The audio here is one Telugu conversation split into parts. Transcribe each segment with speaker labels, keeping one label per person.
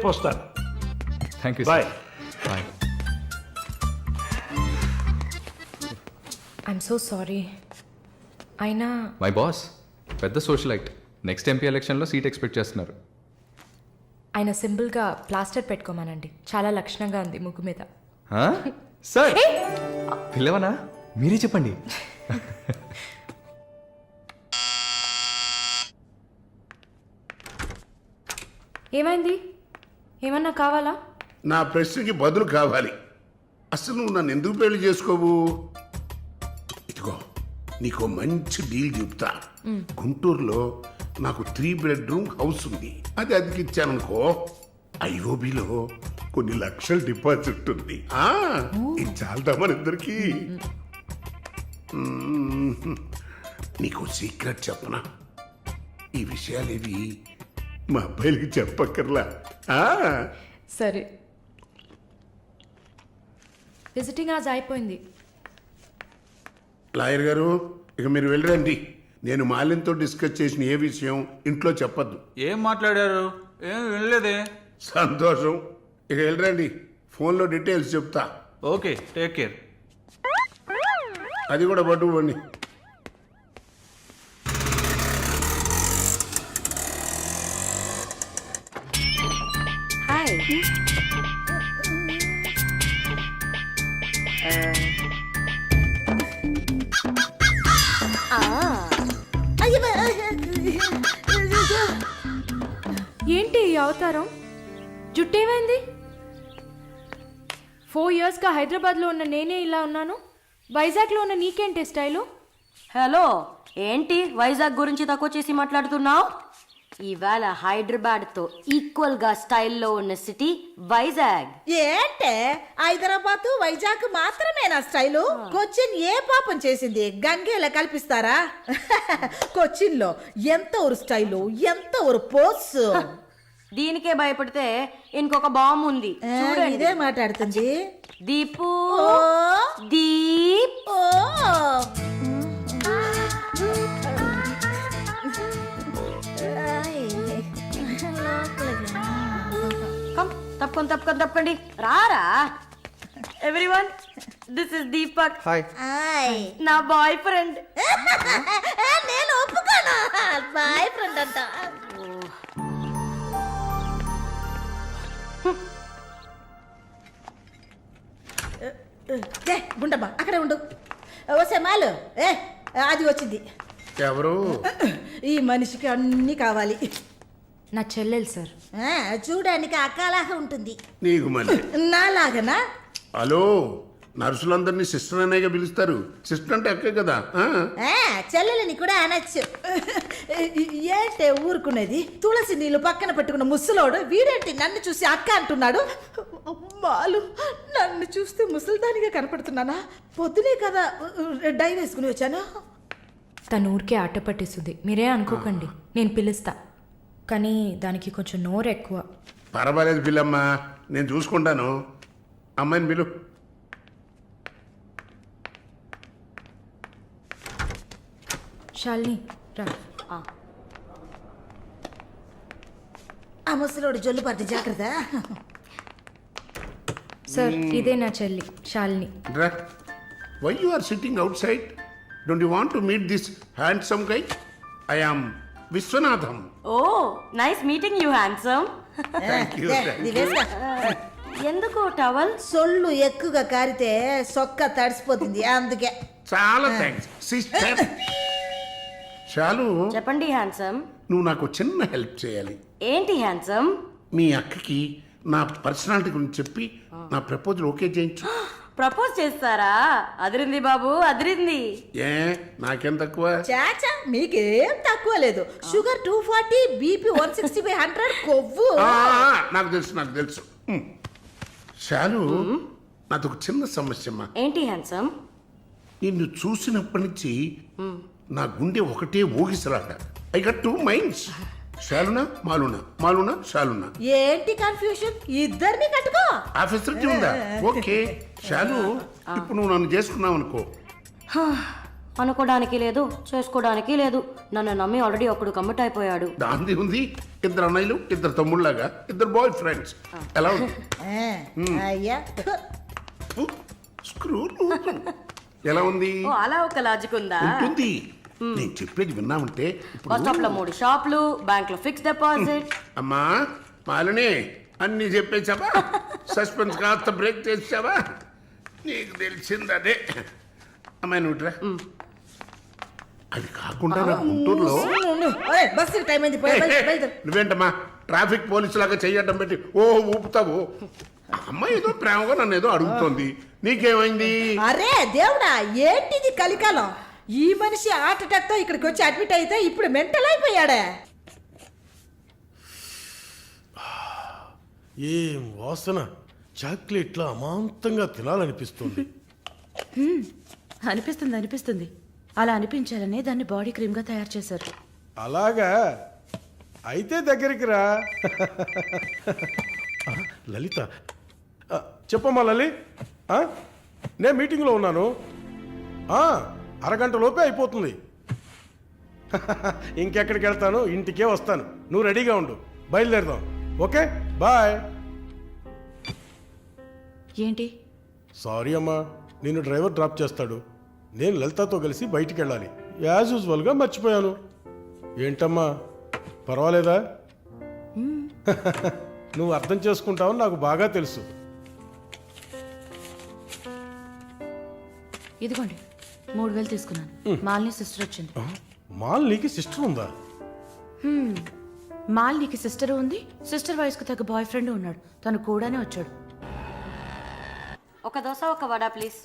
Speaker 1: వస్తాను.
Speaker 2: Thank you
Speaker 1: bye.
Speaker 2: Bye.
Speaker 3: I'm so sorry. అయినా
Speaker 2: మై బాస్ పెద్ద సోషలైట్. నెక్స్ట్ ఎంపీ ఎలక్షన్లో సీట్ ఎక్స్పెక్ట్ చేస్తున్నారు.
Speaker 3: ఆయన సింపుల్గా ప్లాస్టర్ పెట్టుకోమానండి. చాలా లక్షణంగా ఉంది ముగ్గు మీద.
Speaker 2: సార్ పిల్లవనా? మీరే చెప్పండి.
Speaker 3: ఏమైంది? ఏమన్నా కావాలా?
Speaker 4: నా ప్రశ్నకి బదులు కావాలి. అసలు నువ్వు నన్ను ఎందుకు పెళ్లి చేసుకోవు? ఇదిగో నీకు మంచి డీల్ చెప్తా. గుంటూరులో నాకు 3 బెడ్రూమ్ హౌస్ ఉంది. అది అదికిచ్చాననుకో, ఐఓబిలో కొన్ని లక్షల డిపాజిట్ ఉంది. ఇది చాలదా మన ఇద్దరికి? నీకు సీక్రెట్ చెప్పనా? ఈ విషయాలేవి మా అబ్బాయిలకి చెప్పక్కర్లా.
Speaker 3: సరే. విజిటింగ్ ఆజ్ అయిపోయింది.
Speaker 4: లాయర్ గారు, ఇక మీరు వెళ్ళరండి. నేను మాలిన్తో డిస్కస్ చేసిన ఏ విషయం ఇంట్లో చెప్పద్దు.
Speaker 5: ఏం మాట్లాడారు? ఏం వినలేదే.
Speaker 4: సంతోషం. ఇక వెళ్ళరండి. ఫోన్లో డీటెయిల్స్ చెప్తా.
Speaker 5: Okay, take care.
Speaker 4: అది కూడా పట్టుకోండి.
Speaker 6: హాయ్.
Speaker 3: ఏంటి ఈ అవతారం? జుట్టేమైంది? 4 yearsగా హైదరాబాద్లో ఉన్న నేనే ఇలా ఉన్నాను. వైజాగ్లో ఉన్న నీకేంటి స్టైలు?
Speaker 6: హలో, ఏంటి వైజాగ్ గురించి తక్కువ చేసి మాట్లాడుతున్నావు? ఇవాళ హైదరాబాద్తో ఈక్వల్గా స్టైల్లో ఉన్న సిటీ వైజాగ్.
Speaker 7: ఏంటే హైదరాబాద్ వైజాగ్ మాత్రమేనా స్టైలు? కొచ్చిన్ ఏ పాపం చేసింది? గంగేలా కల్పిస్తారా? కొచ్చిన్ లో ఎంత ఒక స్టైలు, ఎంత ఒక పోస్.
Speaker 6: దీనికే భయపడితే ఇంకొక బాంబు ఉంది చూడండి.
Speaker 7: ఇదే మాట్లాడుతుంది.
Speaker 6: దీపు
Speaker 7: ఓ
Speaker 6: దీప్.
Speaker 7: ఓ
Speaker 6: తప్పకండి రారా. Everyone, this is Deepak.
Speaker 2: Hi.
Speaker 6: నా బాయ్ ఫ్రెండ్.
Speaker 7: నేను ఒప్పుకోను. బాయ్ ఫ్రెండ్ అంట. గుండమ్మా అక్కడే ఉండు. ఓసే మాలు, అది వచ్చింది.
Speaker 4: ఎవరు?
Speaker 7: ఈ మనిషికి అన్నీ కావాలి.
Speaker 3: నా చెల్లెలు సార్.
Speaker 7: చూడడానికి అక్కలాగా ఉంటుంది.
Speaker 4: నీకు మళ్ళీ
Speaker 7: నాలాగనా?
Speaker 4: హలో, నర్సులందరినీ సిస్టర్ అనేగా పిలుస్తారు. సిస్టర్ అంటే అక్కే కదా.
Speaker 7: చెల్లెలని కూడా అనొచ్చు. ఏంటే ఊరుకునేది? తులసి నీళ్ళు పక్కన పెట్టుకున్న ముసలోడు వీడేంటి నన్ను చూసి అక్క అంటున్నాడు? అమ్మాలు, నన్ను చూస్తే ముసలిదానిగా కనపడుతున్నానా? పొద్దునే కదా డై వేసుకుని వచ్చాను.
Speaker 3: తను ఊరికే ఆట పట్టిస్తుంది, మీరే అనుకోకండి. నేను పిలుస్తా, కానీ దానికి కొంచెం నోరు ఎక్కువ.
Speaker 4: పర్వాలేదు పిల్లమ్మ, నేను చూసుకుంటాను. అమ్మాయిని పిలు.
Speaker 3: శాలిని రా.
Speaker 7: ఆ ముసలోడు జొల్లు పట్టి జాగ్రత్త.
Speaker 3: సార్, ఇదే నా చెల్లి Shalini.
Speaker 4: Why you are sitting outside? Don't you want to meet this handsome guy? I am Vishwanatham.
Speaker 6: Oh, nice meeting you handsome.
Speaker 4: Thank you.
Speaker 6: ఎందుకు టవల్?
Speaker 7: సొల్లు ఎక్కువగా కారితే సొక్క తడిసిపోతుంది, అందుకే.
Speaker 4: చాలా థ్యాంక్స్ సిస్టర్. చాలు.
Speaker 6: చెప్పండి హ్యాండ్సమ్.
Speaker 4: నువ్వు నాకు చిన్న హెల్ప్ చేయాలి.
Speaker 6: ఏంటి హ్యాండ్సమ్?
Speaker 4: మీ అక్కకి నా పర్సనాలిటీ గురించి చెప్పి నా ప్రపోజల్ ఓకే చేయించు.
Speaker 6: ప్రపోజ్ చేస్తారా? అదిరింది బాబు, అదిరింది.
Speaker 4: ఏ నాకేం తక్కువ?
Speaker 7: చాచా, మీకేం తక్కువ లేదు. షుగర్ 240, బీపీ 160/100, కొవ్వు.
Speaker 4: నాకు తెలుసు. చాలు, నాది ఒక చిన్న సమస్యమ్మా.
Speaker 6: ఏంటి హ్యాండ్సమ్?
Speaker 4: నిన్ను చూసినప్పటి నుంచి నా గుండె ఒకటే ఊగిసలాట. I got 2 minds. శాలునా మాలునా, మాలునా శాలునా.
Speaker 7: ఏంటి కన్ఫ్యూషన్? ఇద్దరిని కట్టుకో.
Speaker 4: ఆ ఫెసిలిటీ ఉందా? ఓకే శాలు, ఇప్పుడు నువ్వు నన్ను చేసుకున్నావు అనుకో.
Speaker 6: అనుకోవడానికి లేదు, చేసుకోవడానికి లేదు. నన్ను నమ్మి ఆల్రెడీ ఒకడు కమిట్ అయిపోయాడు.
Speaker 4: దాంది ఉంది. ఇద్దరు అన్నయ్యలు ఇద్దరు తమ్ముళ్ళలాగా ఇద్దరు బాయ్ ఫ్రెండ్స్ ఎలా ఉంది
Speaker 7: అయ్యా
Speaker 4: స్క్రూ ఎలా ఉంది
Speaker 6: ఓ అలా ఒక లాజిక్ ఉందా?
Speaker 4: ఉంటుంది నేను చెప్పేది విన్నామంటే
Speaker 6: బస్ స్టాప్ లో 3 షాపులు, బ్యాంక్ లో ఫిక్స్ డిపాజిట్.
Speaker 4: అమ్మా మాలిని అన్ని చెప్పేసావా? సస్పెన్స్ కాస్త బ్రేక్ చేసావా? నీకు తెలిసింది అదే. అమ్మాయి నువ్వుట్రా. అది కాకుండా నా గుంటూరులో
Speaker 7: బస్సు టైం అయింది బయలుదేరు.
Speaker 4: నువ్వేంటమ్మా ట్రాఫిక్ పోలీసు లాగా చెయ్యటం పెట్టి ఓ ఊపుతావు. అమ్మాయి ఏదో ప్రేమగా నన్ను ఏదో అడుగుతోంది, నీకేమైంది?
Speaker 7: అరే దేవుడా, ఏంటిది కలికాలం? ఈ మనిషి హార్ట్ అటాక్ తో ఇక్కడికి వచ్చి అడ్మిట్ అయితే ఇప్పుడు మెంటల్ అయిపోయాడే.
Speaker 1: ఏం వాసన! చాక్లెట్లా అమాంతంగా తినాలనిపిస్తుంది.
Speaker 8: అనిపిస్తుంది అలా అనిపించాలనే దాన్ని బాడీ క్రీమ్ గా తయారు చేశారు.
Speaker 1: అలాగా అయితే దగ్గరికి రా. లలిత, చెప్పమ్మా లలి. నేను మీటింగ్లో ఉన్నాను. అరగంట లోపే అయిపోతుంది. ఇంకెక్కడికి వెళ్తాను? ఇంటికే వస్తాను. నువ్వు రెడీగా ఉండు, బయలుదేరదాం. Okay, bye.
Speaker 8: ఏంటి?
Speaker 1: సారీ అమ్మా, నిన్ను డ్రైవర్ డ్రాప్ చేస్తాడు. నేను లలితతో కలిసి బయటికి వెళ్ళాలి. యాజ్ యూజువల్గా మర్చిపోయాను. ఏంటమ్మా, పర్వాలేదా? నువ్వు అర్థం చేసుకుంటావని నాకు బాగా తెలుసు.
Speaker 8: ఇదిగోండి 3000 తీసుకున్నాను. మాలిని సిస్టర్ వచ్చింది.
Speaker 1: మాలినికి సిస్టర్ ఉందా?
Speaker 8: మాలినికి సిస్టర్ ఉంది. సిస్టర్ వయసుకు తగ్గ బాయ్ ఫ్రెండ్ ఉన్నాడు. తను కూడానే వచ్చాడు.
Speaker 6: ఒక దోశ ఒక వడ ప్లీజ్.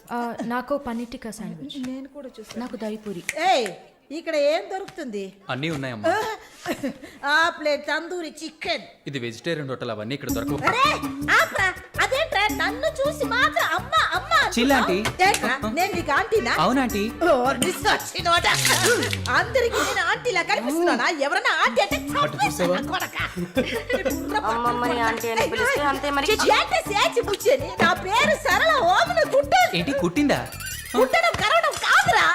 Speaker 3: నాకు పన్నీర్ శాండ్విచ్.
Speaker 7: నేను కూడా చూసాను.
Speaker 8: నాకు దయపూరి.
Speaker 7: ఏయ్, ఇక్కడ ఏం దొరుకుతుంది?
Speaker 9: అన్నీ ఉన్నాయమ్మా.
Speaker 7: ఆ ప్లేట్ తందూరి చికెన్.
Speaker 9: ఇది వెజిటేరియన్ హోటల్, అవన్నీ ఇక్కడ దొరకవు.
Speaker 7: అరే ఆప్రా, అదేంట్రా నన్ను చూసి మాత్రం అమ్మ అమ్మ
Speaker 9: చిల్లాంటి.
Speaker 7: ఏంట్రా, నేను నీకు ఆంటీనా?
Speaker 9: అవునాంటీ.
Speaker 7: ఓ, నిస్సచ్చినోడా. అందరికి నేను ఆంటీలా కనిపిస్తున్నానా? ఎవరన్నా ఆంటీ అంటే చంపేస్తా కొడకా.
Speaker 6: అమ్మమ్మని ఆంటీ అని పిలిస్తే అంతే మరి.
Speaker 7: ఏంటి సేచి బుచ్చేని? నా పేరు సరళ ఓమన గుంటూరు.
Speaker 9: ఏంటి కుట్టిందా?
Speaker 7: కుట్టడం కరవడం కాదురా.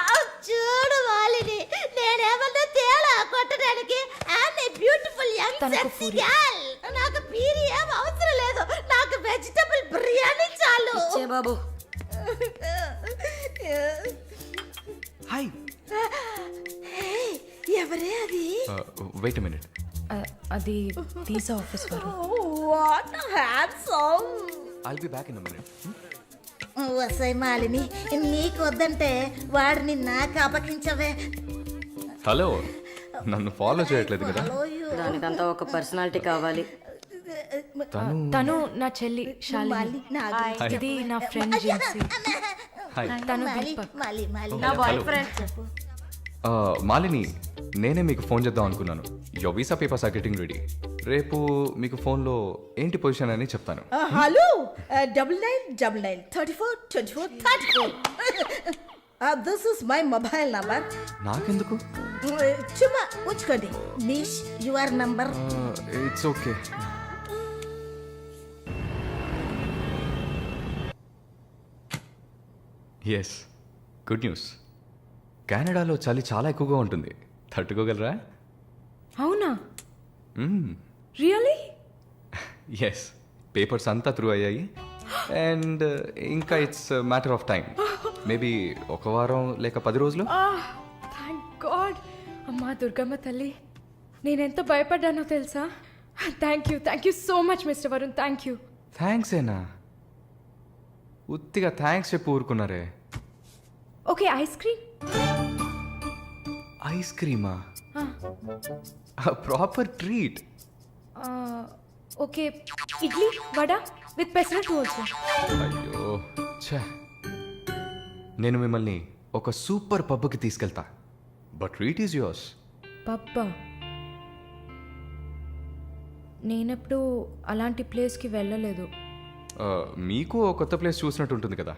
Speaker 7: చూడు వాలిని, నేనేమన్నా తేలా కొట్టడానికి. ఆమె బ్యూటిఫుల్ యంగ్ సెక్సీ గర్ల్. నాకు పీరి ఏం అవసరం లేదు. నాకు వెజిటబుల్ బిర్యానీ చాలు.
Speaker 6: ఇచ్చే బాబు.
Speaker 9: హాయ్.
Speaker 7: ఎవరే అది?
Speaker 2: Wait minute.
Speaker 3: అది వీసా ఆఫీస్ వారు.
Speaker 7: What handsome.
Speaker 2: I'll be back in a minute.
Speaker 7: వసై మాలిని, నీకు వద్దంటే వాడిని నాకు అపకించవే.
Speaker 2: హలో, నన్ను ఫాలో చేయట్లేదు కదా?
Speaker 6: దానికంతా ఒక పర్సనాలిటీ కావాలి.
Speaker 3: తను నా చెల్లి శాలిని. ఇది నా ఫ్రెండ్ జిన్సీ. తను దీపక్.
Speaker 6: నా బాయ్ ఫ్రెండ్.
Speaker 2: మాలిని, నేనే మీకు ఫోన్ చేద్దాం అనుకున్నాను. Your visa papers are getting ready. రేపు మీకు ఫోన్లో ఏంటి పొజిషన్ అని చెప్తాను.
Speaker 7: Hello, 9999342434. This is my mobile number.
Speaker 2: నాకెందుకు?
Speaker 7: చుమ్మా ఉంచుకోండి. నిష్ your number.
Speaker 2: It's okay. Yes, good news. కెనడాలో చలి చాలా ఎక్కువగా ఉంటుంది. తట్టుకోగలరా?
Speaker 3: అవునా? రియలీ?
Speaker 2: ఎస్, పేపర్స్ అంతా త్రూ అయ్యాయి. అండ్ ఇంకా it's matter of time. Maybe 1 వారం లేక 10 రోజులు.
Speaker 3: Thank God. అమ్మా దుర్గమ్మ తల్లి, నేనెంత భయపడ్డానో తెలుసా? Thank you so much mister Varun. Thank you.
Speaker 2: Thanks ఏనా? ఉత్తిగా థ్యాంక్స్ చెప్పి ఊరుకున్నారే.
Speaker 3: Okay, ice cream.
Speaker 2: ఐస్ క్రీమా? Proper treat.
Speaker 3: Okay, idli vada with pesarattu also.
Speaker 2: అయ్యో ఛే, నేను మిమ్మల్ని ఒక సూపర్ పబ్కి తీసుకెళ్తా. But treat is yours.
Speaker 3: పబ్బా? నేనెప్పుడు అలాంటి ప్లేస్కి వెళ్ళలేదు.
Speaker 2: మీకు ఓ కొత్త ప్లేస్ చూసినట్టు ఉంటుంది కదా.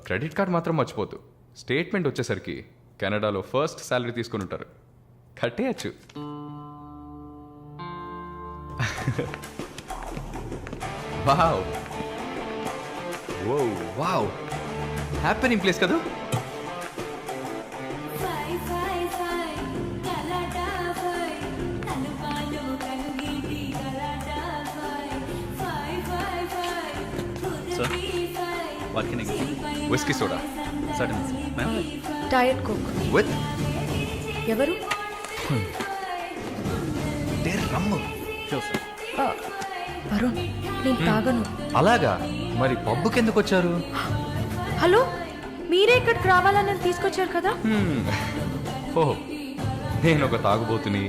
Speaker 2: క్రెడిట్ కార్డ్ మాత్రం మర్చిపోద్దు. స్టేట్మెంట్ వచ్చేసరికి కెనడాలో ఫస్ట్ శాలరీ తీసుకుని ఉంటారు. కట్టేయచ్చు. వావ్, వావ్, హ్యాపెనింగ్ ప్లేస్ కదా.
Speaker 5: Sir what can I
Speaker 2: whisky soda
Speaker 5: sudden ma'am
Speaker 3: diet coke.
Speaker 2: With
Speaker 3: ఎవరు?
Speaker 2: రమ్ము.
Speaker 5: Sure sir.
Speaker 3: ఆ, వరుణ్, నేను తాగను.
Speaker 2: అలాగా? మరి పబ్బుకి ఎందుకు వచ్చారు?
Speaker 3: హలో, మీరే ఇక్కడికి రావాలని నన్ను తీసుకొచ్చారు కదా.
Speaker 2: ఓ, నేను ఒక తాగుబోతుని.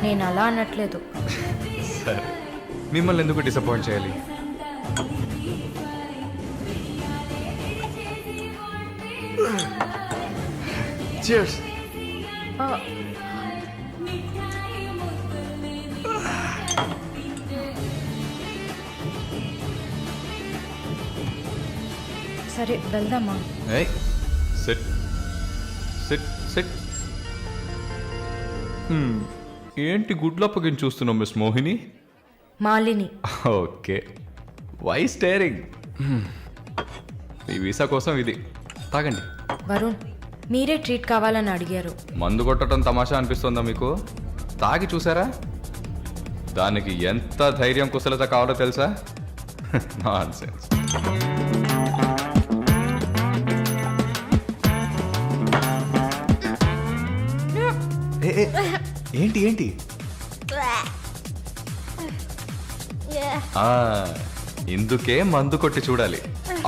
Speaker 3: నేను అలా అనట్లేదు.
Speaker 2: సరే, మిమ్మల్ని ఎందుకు డిసప్పాయింట్ చేయాలి? Cheers.
Speaker 3: ఆ, సరే వెళ్దామా?
Speaker 2: Hey, sit. Sit, sit. ఏంటి గుడ్లప్పగిని చూస్తున్నావు miss Mohini?
Speaker 3: Malini.
Speaker 2: Okay, why staring? మీ వీసా కోసం ఇది తాగండి.
Speaker 3: వరుణ్, మీరే ట్రీట్ కావాలని అడిగారు.
Speaker 2: మందు కొట్టడం తమాషా అనిపిస్తుందా మీకు? తాగి చూసారా? దానికి ఎంత ధైర్యం కుశలత కావాలో తెలుసా? నాన్సెన్స్. ఏంటి ఏంటి? ఇందుకే మందు కొట్టి చూడాలి.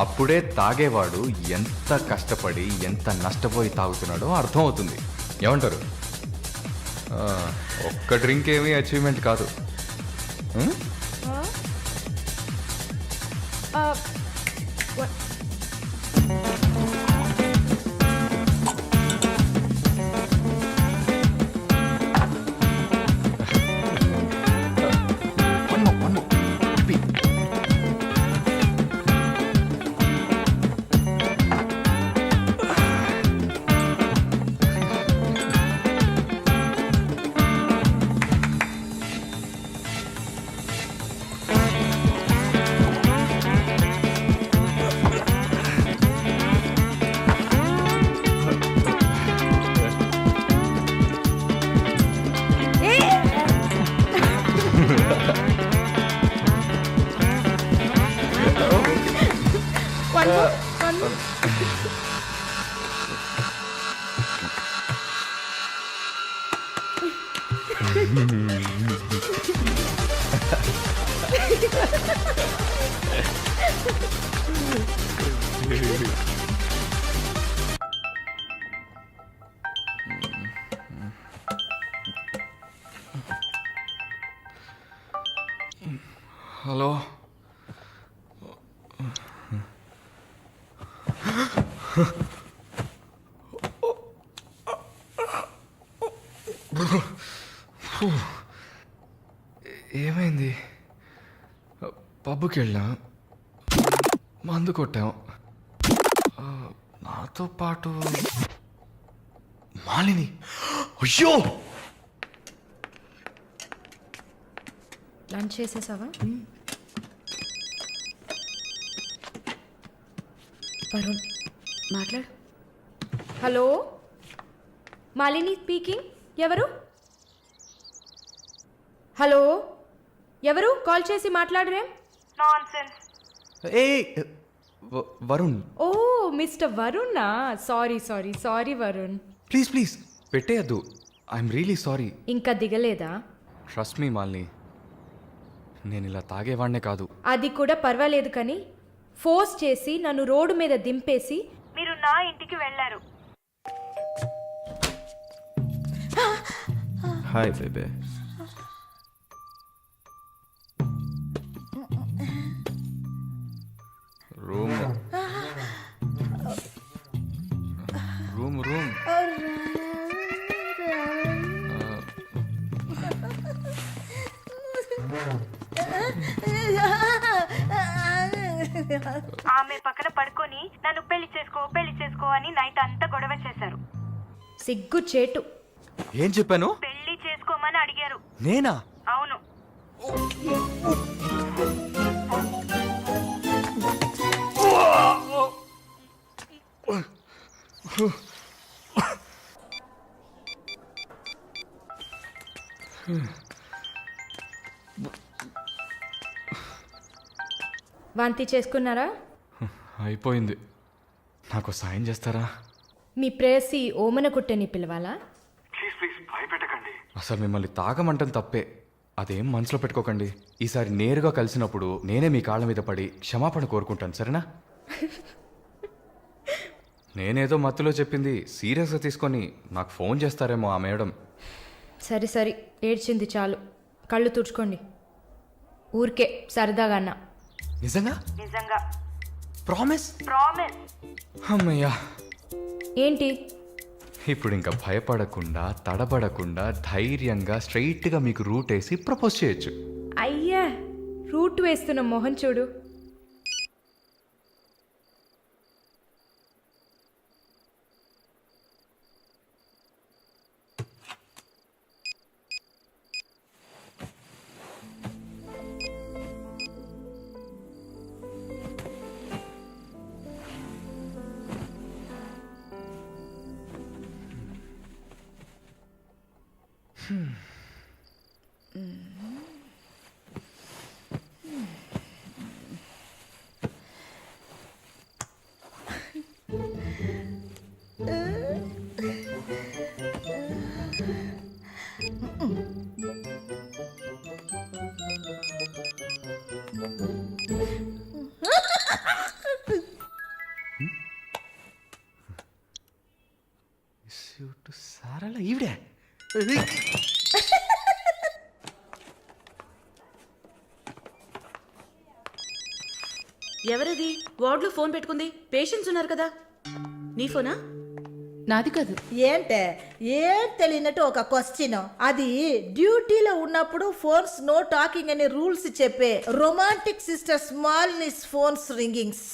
Speaker 2: అప్పుడే తాగేవాడు ఎంత కష్టపడి ఎంత నష్టపోయి తాగుతున్నాడో అర్థం అవుతుంది. ఏమంటారు? ఒక్క డ్రింక్ ఏమీ అచీవ్మెంట్ కాదు. హలో, ఏమైంది? పబ్కి వెళ్ళాం, మందు కొట్టాం. నాతో పాటు మాలిని. అయ్యో,
Speaker 3: లంచ్ చేసేసావా? వరుణ్,
Speaker 8: మాట్లాడు.
Speaker 3: Hello, Malini speaking. ఎవరు? హలో, ఎవరు? కాల్ చేసి మాట్లాడరేం?
Speaker 2: ఏ వరుణ్.
Speaker 3: ఓ, మిస్టర్ వరుణా? Sorry sorry sorry Varun.
Speaker 2: Please please పెట్టేయద్దు. I'm really sorry.
Speaker 3: ఇంకా దిగలేదా?
Speaker 2: ట్రస్ట్ మీ మాలిని, నేను ఇలా తాగేవాడినే కాదు.
Speaker 3: అది కూడా పర్వాలేదు, కానీ ఫోర్స్ చేసి నన్ను రోడ్డు మీద దింపేసి మీరు నా ఇంటికి వెళ్ళారు.
Speaker 2: Hi babe. Room room room.
Speaker 10: ఆమె పక్కన పడుకొని నన్ను పెళ్లి చేసుకో అని నైట్ అంతా గొడవ చేశారు.
Speaker 3: సిగ్గు చేటు.
Speaker 2: ఏం చెప్పాను?
Speaker 10: పెళ్లి చేసుకోమని అడిగారు.
Speaker 2: నేనా?
Speaker 10: అవును.
Speaker 3: వాంతి చేసుకున్నారా?
Speaker 2: అయిపోయింది. నాకు సాయం చేస్తారా?
Speaker 3: మీ ప్రేయసి ఓమన కుట్టని పిలవాలా?
Speaker 2: అసలు మిమ్మల్ని తాగమంటం తప్పే. అదేం మనసులో పెట్టుకోకండి. ఈసారి నేరుగా కలిసినప్పుడు నేనే మీ కాళ్ళ మీద పడి క్షమాపణ కోరుకుంటాను, సరేనా? నేనేదో మత్తులో చెప్పింది సీరియస్గా తీసుకొని నాకు ఫోన్ చేస్తారేమో ఆ మేడం.
Speaker 3: సరే సరే, ఏడ్చింది చాలు. కళ్ళు తుడుచుకోండి. ఊరికే సరదాగా అన్నా.
Speaker 2: నిజంగా?
Speaker 10: నిజంగా.
Speaker 2: ప్రామిస్?
Speaker 10: ప్రామిస్.
Speaker 2: అమ్మయ్యా.
Speaker 3: ఏంటి?
Speaker 2: ఇప్పుడు ఇంకా భయపడకుండా తడబడకుండా ధైర్యంగా స్ట్రైట్గా మీకు రూట్ వేసి ప్రపోజ్ చేయొచ్చు.
Speaker 3: అయ్యా, రూట్ వేస్తున్న మొహం చూడు.
Speaker 2: సారాల ఈవిడే.
Speaker 8: ఎవరది వార్డులో ఫోన్ పెట్టుకుంది? పేషెంట్స్ ఉన్నారు కదా. నీ ఫోనా?
Speaker 7: నాది కాదు. ఏంటే ఏం తెలియనట్టు ఒక క్వశ్చన్. అది డ్యూటీలో ఉన్నప్పుడు ఫోన్స్ నో టాకింగ్ అనే రూల్స్ చెప్పే romantic sister smallness phones ringings.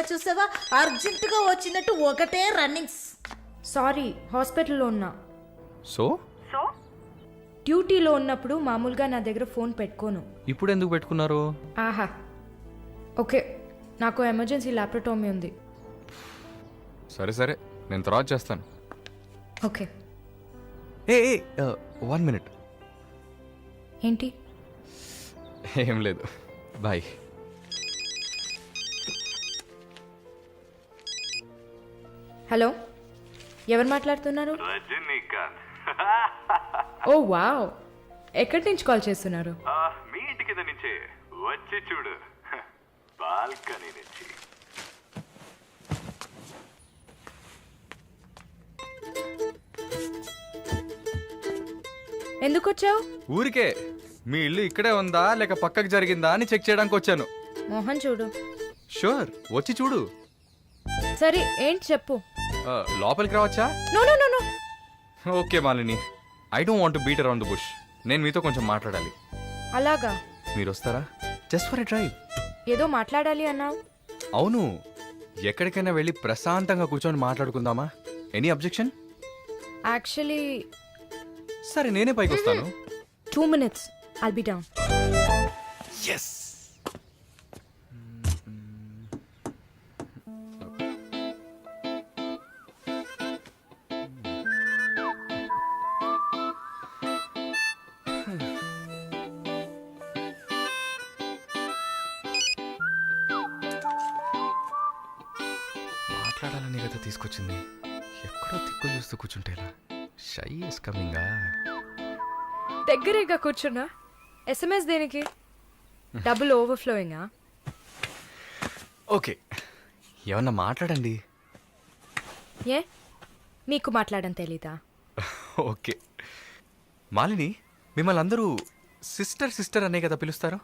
Speaker 7: చూసావా అర్జెంటుగా వచ్చినట్టు ఒకటే రన్నింగ్స్.
Speaker 3: సారీ, హాస్పిటల్లో ఉన్నా.
Speaker 2: సో
Speaker 3: డ్యూటీలో ఉన్నప్పుడు మామూలుగా నా దగ్గర ఫోన్ పెట్టుకోను.
Speaker 2: ఇప్పుడు ఎందుకు పెట్టుకున్నారు?
Speaker 3: ఆహా, ఓకే, నాకు ఎమర్జెన్సీ ల్యాప్రటోమీ ఉంది.
Speaker 2: సరే సరే, నేను తర్వాత చేస్తాను.
Speaker 3: ఓకే.
Speaker 2: ఏ 1 minute.
Speaker 3: ఏంటి?
Speaker 2: ఏం లేదు, బాయ్.
Speaker 3: హలో, ఎవరు మాట్లాడుతున్నారు?
Speaker 2: రజనీకాంత్.
Speaker 3: ఓ వావ్, ఎక్కడి నుంచి కాల్ చేస్తున్నారు?
Speaker 2: మీ ఇంటి కింద నుంచే, వచ్చి చూడు, బాల్కనీ నుంచి.
Speaker 3: ఎందుకు వచ్చావు?
Speaker 2: ఊరికే మీ ఇల్లు ఇక్కడే ఉందా లేక పక్కకు జరిగిందా అని చెక్ చేయడానికి వచ్చాను.
Speaker 3: మోహన్ చూడు.
Speaker 2: షూర్, వచ్చి చూడు.
Speaker 3: సరే, ఏంటి చెప్పు.
Speaker 2: లోపలికి రావచ్చా?
Speaker 3: No no no no.
Speaker 2: Okay Malini, I don't want to beat around the bush. నేను మీతో కొంచెం మాట్లాడాలి.
Speaker 3: అలాగా?
Speaker 2: మీరు వస్తారా? Just for a drive.
Speaker 3: ఏదో మాట్లాడాలి అన్నావు.
Speaker 2: అవును, ఎక్కడికైనా వెళ్ళి ప్రశాంతంగా కూర్చొని మాట్లాడుకుందామా? Any objection?
Speaker 3: యాక్చువల్లీ
Speaker 2: సరే, నేనే పైకి వస్తాను.
Speaker 3: 2 minutes, I'll be down.
Speaker 2: Yes. మాట్లాడాలని కదా తీసుకొచ్చింది. ఎక్కడో తిక్కు చూస్తూ కూర్చుంటేలా. Shy is కమింగా.
Speaker 3: దగ్గరేగా కూర్చున్నా. ఎస్ఎంఎస్ దేనికి? డబుల్ ఓవర్ఫ్లోయింగా?
Speaker 2: ఓకే, ఏమన్నా మాట్లాడండి.
Speaker 3: ఏ, మీకు మాట్లాడడం తెలీదా?
Speaker 2: ఓకే మాలిని, మిమ్మల్ని అందరూ సిస్టర్ సిస్టర్ అనే కదా పిలుస్తారు.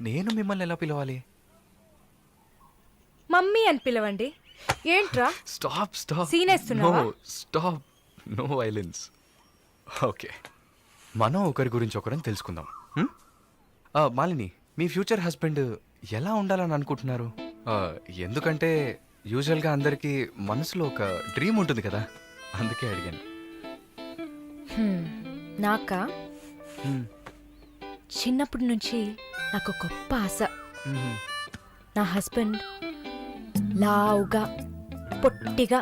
Speaker 2: నేను మిమ్మల్ని ఎలా పిలవాలి?
Speaker 3: మమ్మీ అని పిలవండి. ఏంట్రా?
Speaker 2: Stop stop.
Speaker 3: Scene వేస్తున్నావా?
Speaker 2: Stop, no violence. ఓకే, మనం ఒకరి గురించి ఒకరం తెలుసుకుందాం. మాలిని, మీ ఫ్యూచర్ హస్బెండ్ ఎలా ఉండాలని అనుకుంటున్నారు? ఎందుకంటే యూజువల్గా అందరికీ మనసులో ఒక డ్రీమ్ ఉంటుంది కదా, అందుకే అడిగాను.
Speaker 3: నాకా? చిన్నప్పటి నుంచి నాకు గొప్ప ఆశ. నా హస్బెండ్ లావుగా, పొట్టిగా,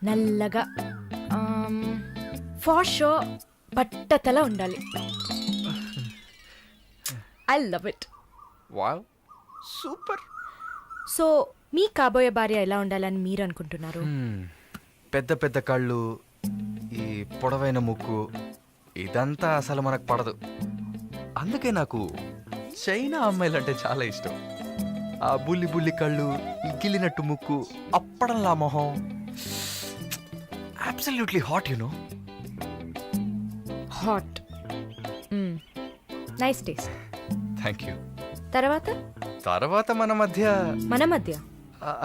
Speaker 3: నల్లగా, ఫార్ షూర్ బట్టతల ఉండాలి. I love it.
Speaker 2: Wow, super.
Speaker 3: So మీ కాబోయే భార్య ఎలా ఉండాలని మీరు అనుకుంటున్నారు?
Speaker 2: పెద్ద పెద్ద కళ్ళు, ఈ పొడవైన ముక్కు, ఇదంతా అసలు మనకు పడదు. అందుకే నాకు చైనా అమ్మాయిలంటే చాలా ఇష్టం. ఆ బుల్లి బుల్లి కళ్ళు, ఈ గిల్లినట్టు ముక్కు, అప్పడంలా మొహం, absolutely hot you know.
Speaker 3: Hot. Nice taste.
Speaker 2: Thank you.
Speaker 3: తర్వాత
Speaker 2: మన మధ్య
Speaker 3: మన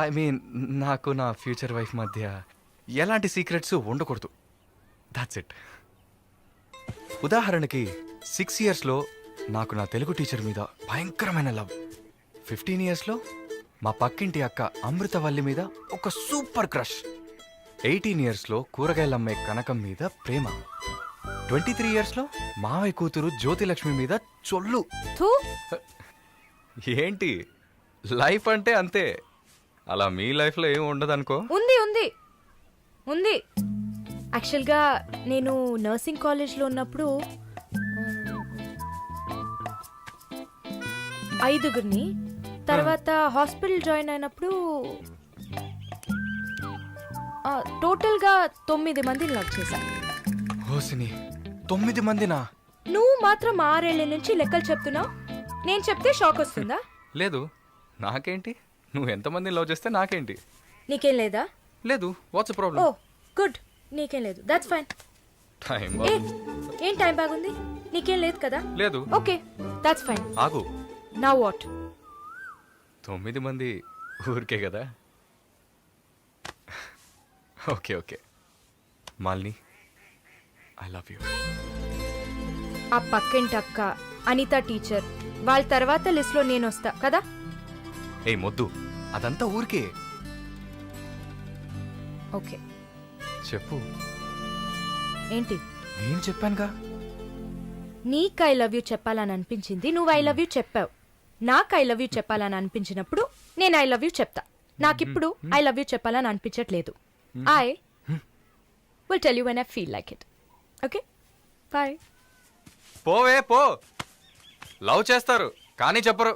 Speaker 2: ఐ మీన్ నాకు నా ఫ్యూచర్ వైఫ్ మధ్య ఎలాంటి సీక్రెట్స్ ఉండకూడదు. That's it. ఉదాహరణకి 6 yearsలో నాకు నా తెలుగు టీచర్ మీద భయంకరమైన లవ్. 15 yearsలో మా పక్కింటి అక్క అమృతవల్లి మీద ఒక సూపర్ క్రష్. 18 yearsలో కూరగాయలమ్మే కనకం మీద ప్రేమ. 23 yearsలో మావయ్య కూతురు జ్యోతిలక్ష్మి మీద చొల్లు.
Speaker 3: థూ.
Speaker 2: ఏంటి, లైఫ్ అంటే అంతే. అలా మీ లైఫ్లో ఏం ఉండదు అనుకో.
Speaker 3: ఉంది ఉంది ఉంది. యాక్చువల్గా నేను నర్సింగ్ కాలేజ్లో ఉన్నప్పుడు 5గురిని, తర్వాత హాస్పిటల్ జాయిన్ అయినప్పుడు టోటల్గా 9 మందిని లవ్ చేశా.
Speaker 2: హోసిని, 9 మందినా?
Speaker 3: నువ్వు మాత్రం 6 ఏళ్ల నుంచి లెక్కలు చెప్తున్నావు. నేను చెప్తే షాక్ వస్తుందా?
Speaker 2: లేదు, నాకేంటి, నువ్వు ఎంతమందిని లవ్ చేస్తే నాకేంటి.
Speaker 3: నీకేం లేదా?
Speaker 2: లేదు. వాట్స్
Speaker 3: ఓ
Speaker 2: ప్రాబ్లం?
Speaker 3: గుడ్, నీకేం లేదు. That's fine.
Speaker 2: టైం
Speaker 3: ఏం టైం బాగుంది? నీకేం లేదు కదా?
Speaker 2: లేదు.
Speaker 3: Okay, that's fine.
Speaker 2: ఆగు.
Speaker 3: Now what?
Speaker 2: 9 మంది ఊరికే కదా. Okay okay Malini, I love you.
Speaker 3: ఆ పక్కింటి అక్క, అనిత టీచర్, వాళ్ళ తర్వాత లిస్ట్లో నేను వస్తా కదా.
Speaker 2: ఏ మొద్దు, అదంతా ఊరికే.
Speaker 3: ఓకే
Speaker 2: చెప్పు.
Speaker 3: ఏంటి?
Speaker 2: నేను చెప్పానుగా.
Speaker 3: నీకు ఐ లవ్ యూ చెప్పాలని అనిపించింది, నువ్వు ఐ లవ్ యూ చెప్పావు. నాకు ఐ లవ్ యూ చెప్పాలని అనిపించినప్పుడు నేను ఐ లవ్ యూ చెప్తా. నాకిప్పుడు ఐ లవ్ యూ చెప్పాలని అనిపించట్లేదు. I will tell you when I feel like it. Okay bye.
Speaker 2: పోవే పో. లవ్ చేస్తారు కానీ చెప్పరు.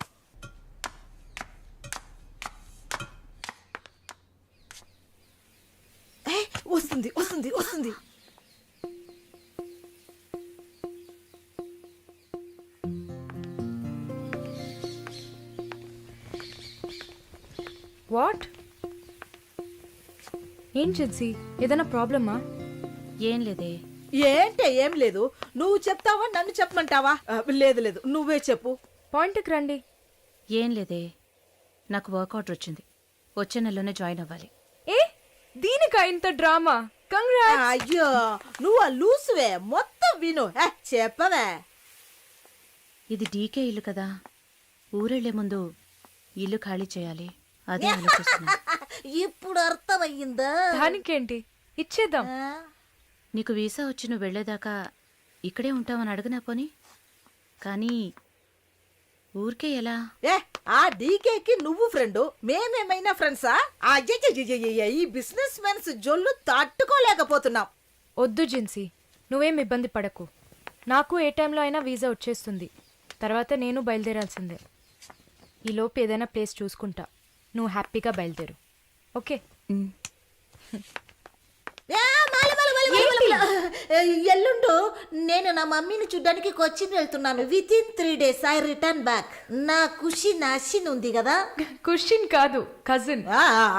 Speaker 7: వస్తుంది వస్తుంది వస్తుంది.
Speaker 3: వాట్? ఏం జిన్సీ, ఏదైనా ప్రాబ్లమా?
Speaker 8: ఏం లేదే.
Speaker 7: ఏంటే ఏం లేదు. నువ్వు చెప్తావా నన్ను చెప్పమంటావా? లేదు లేదు, నువ్వే చెప్పు.
Speaker 3: పాయింట్కి రండి.
Speaker 8: ఏం లేదే, నాకు వర్క్ ఆర్డర్ వచ్చింది. వచ్చే నెలలోనే జాయిన్ అవ్వాలి.
Speaker 3: ఏ దీనికా ఇంత డ్రామా? కంగ్రాట్స్.
Speaker 7: అయ్యో, నువ్వు ఆ లూసువే, మొత్తం విను. చెప్పవే.
Speaker 8: ఇది డీకే ఇల్లు కదా, ఊరెళ్లే ముందు ఇల్లు ఖాళీ చేయాలి. అదే ఆలోచిస్తున్నా.
Speaker 7: ఇప్పుడు అర్థమయ్యిందా?
Speaker 3: దానికేంటి, ఇచ్చేద్దాం.
Speaker 8: నీకు వీసా వచ్చి నువ్వు వెళ్లేదాకా ఇక్కడే ఉంటావని అడగనా పోని. కానీ ఊరికే ఎలా?
Speaker 7: ఆ డీకేకి నువ్వు ఫ్రెండు, మేమేమైనా ఫ్రెండ్సా? ఈ బిజినెస్ మెన్స్ జొల్లు తట్టుకోలేకపోతున్నాం.
Speaker 3: వద్దు జిన్సీ, నువ్వేం ఇబ్బంది పడకు. నాకు ఏ టైంలో అయినా వీసా వచ్చేస్తుంది. తర్వాత నేను బయలుదేరాల్సిందే. ఈలోపు ఏదైనా ప్లేస్ చూసుకుంటా. నువ్వు హ్యాపీగా బయలుదేరు. ఓకే?
Speaker 7: ఎల్లుండు నేను నా మమ్మీని చూడ్డానికి కొచ్చిన్ వెళ్తున్నాను. With in 3 days I return back. నా ఖుషి నాశిన్ ఉంది కదా.
Speaker 3: క్వశ్చన్ కాదు, కజిన్.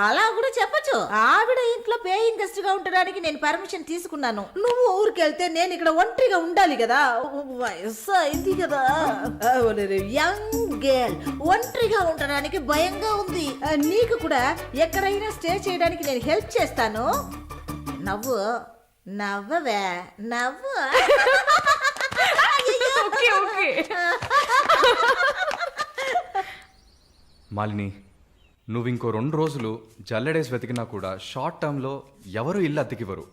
Speaker 7: అలా కూడా చెప్పచ్చు. ఆవిడ ఇంట్లో పేయింగ్ గెస్ట్ గా ఉండడానికి నేను పర్మిషన్ తీసుకున్నాను. నువ్వు ఊరికెళ్తే నేను ఇక్కడ ఒంటరిగా ఉండాలి కదా. వయసు అయింది కదా. యంగ్ గర్ల్, ఒంటరిగా ఉండడానికి భయంగా ఉంది. నీకు కూడా ఎక్కడైనా స్టే చేయడానికి నేను హెల్ప్ చేస్తాను. నవ్వు నవ్వవే, నవ్వు.
Speaker 3: Okay okay.
Speaker 2: మాలిని, నువ్వు ఇంకో 2 రోజులు జల్లెడేసి వెతికినా కూడా షార్ట్ టర్మ్లో ఎవరు ఇల్లు అద్దెకివ్వరు.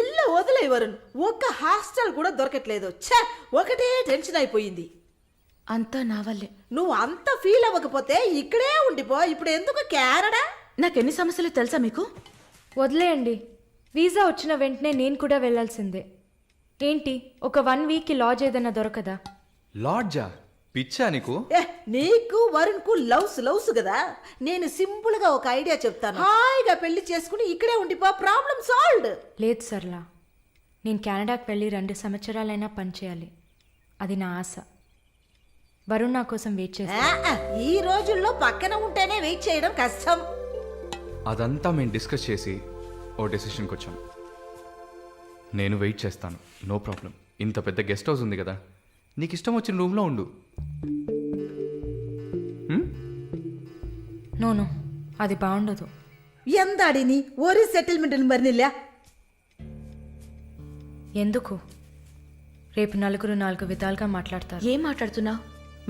Speaker 7: ఇల్లు వదిలే వరుణ్, ఒక్క హాస్టల్ కూడా దొరకట్లేదు. ఒకటే టెన్షన్ అయిపోయింది.
Speaker 8: అంతా నా వల్లే.
Speaker 7: నువ్వు అంత ఫీల్ అవ్వకపోతే ఇక్కడే ఉండిపో. ఇప్పుడు ఎందుకు కెనడా?
Speaker 8: నాకెన్ని సమస్యలు తెలుసా మీకు?
Speaker 3: వదిలేయండి. వీసా వచ్చిన వెంటనే నేను కూడా వెళ్ళాల్సిందే. ఏంటి ఒక 1 వీక్కి లాడ్జ్ ఏదైనా దొరకదా?
Speaker 2: లాడ్జా? పిచ్చా నీకు?
Speaker 7: నీకు వరుణ్కు లవ్స్ కదా. నేను సింపుల్ గా ఒక ఐడియా చెప్తాను. హాయిగా పెళ్లి చేసుకుని ఇక్కడే ఉండిపో, ప్రాబ్లం సాల్వ్డ్.
Speaker 3: లేదు సర్లా, నేను కెనడాకి వెళ్ళి 2 సంవత్సరాలైనా పనిచేయాలి. అది నా ఆశ. వరుణ్ నా కోసం వెయిట్ చేస్తా.
Speaker 7: ఈ రోజుల్లో పక్కన ఉంటేనే వెయిట్ చేయడం కష్టం.
Speaker 2: అదంతా మేము డిస్కస్ చేసి ఓ డెసిషన్కి వచ్చాం. నేను వెయిట్ చేస్తాను, నో ప్రాబ్లం. ఇంత పెద్ద గెస్ట్ హౌస్ ఉంది కదా, నీకు ఇష్టం వచ్చిన రూమ్లో ఉండు.
Speaker 3: నో అది బాగుండదు.
Speaker 7: ఎందాడిని ఒరి సెటిల్మెంట్ మరినిల్లా.
Speaker 3: ఎందుకు? రేపు నలుగురు 4 విధాలుగా మాట్లాడతారు.
Speaker 8: ఏం మాట్లాడుతున్నావు?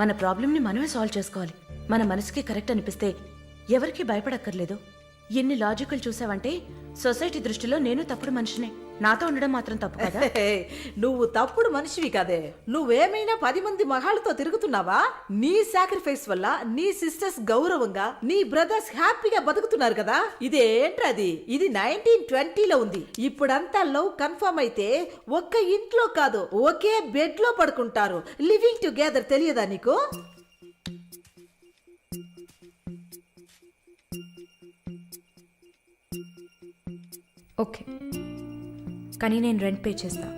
Speaker 8: మన ప్రాబ్లంని మనమే సాల్వ్ చేసుకోవాలి. మన మనసుకి కరెక్ట్ అనిపిస్తే ఎవరికి భయపడక్కర్లేదు. ఎన్ని లాజికల్ చూసావంటే సొసైటీ దృష్టిలో నేను తప్పుడు మనిషినే. నాతో ఉండడం మాత్రం తప్పు కదా?
Speaker 7: నువ్వు తప్పుడు మనిషివి కదే. నువ్వేమైనా 10 మంది మగాళ్ళతో తిరుగుతున్నావా? నీ సాక్రిఫైస్ వల్ల నీ సిస్టర్స్ గౌరవంగా, నీ బ్రదర్స్ హ్యాపీగా బతుకుతున్నారు కదా. ఇదేంట్రది? ఇది 1920లో ఉంది. ఇప్పుడంతా లవ్ కన్ఫర్మ్ అయితే ఒక్క ఇంట్లో కాదు, ఒకే బెడ్ లో పడుకుంటారు. లివింగ్ టుగెదర్ తెలియదా నీకు?
Speaker 3: ఓకే, కానీ నేను రెంట్ పే చేస్తా.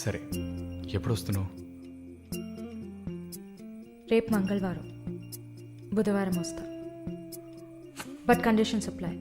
Speaker 2: సరే, ఎప్పుడు వస్తున్నావు?
Speaker 3: రేపు మంగళవారం, బుధవారం వస్తా. But conditions apply.